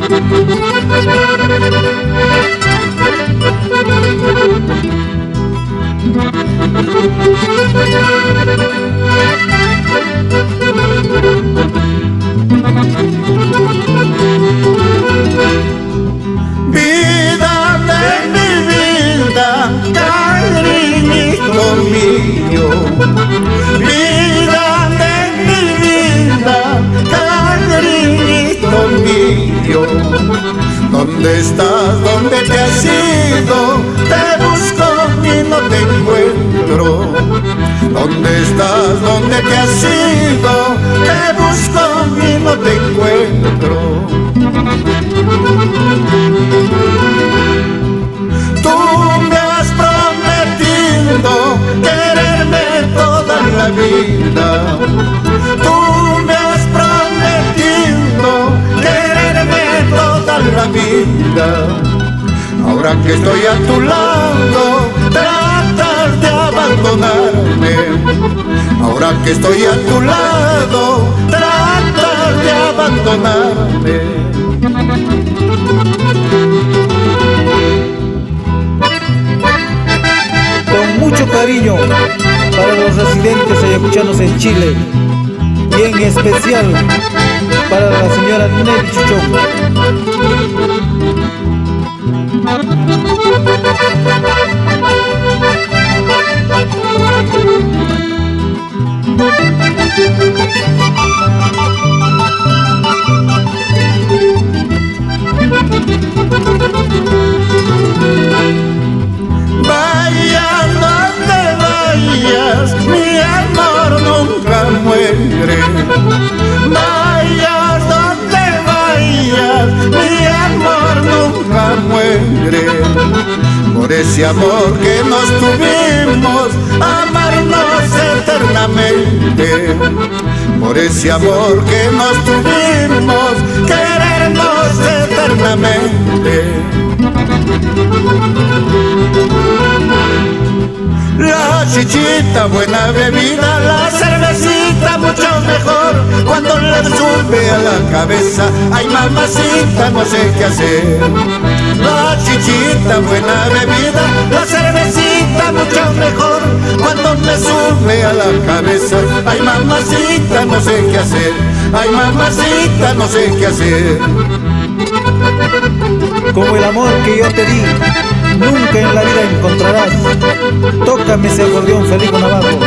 Vida de mi vida, cariñito mío. Vida de mi vida, cariñito mío. ¿Dónde estás? ¿Dónde te has ido? Te busco y no te encuentro. ¿Dónde estás? ¿Dónde te has ido? Te busco y no te encuentro. Tú me has prometido quererme toda la vida. Tú me has prometido quererme toda la vida. Ahora que estoy a tu lado, tratas de abandonarme. Ahora que estoy a tu lado, tratas de abandonarme. Con mucho cariño para los residentes ayacuchanos en Chile y en especial para la señora Nelly Chuchón. Vayas donde vayas, mi amor nunca muere. Vayas donde vayas, mi amor nunca muere. Por ese amor que nos tuvimos, amarnos eternamente. Por ese amor que nos tuvimos, querernos eternamente. La chichita, buena bebida, la cervecita, mucho mejor cuando le sube a la cabeza. Ay, mamacita, no sé qué hacer. La chichita, buena bebida, la cervecita, mucho mejor cuando me sube a la cabeza. Ay, mamacita, no sé qué hacer. Ay, mamacita, no sé qué hacer. Como el amor que yo te di, nunca en la vida encontrarás. Tócame ese acordeón, Felipe Navarro.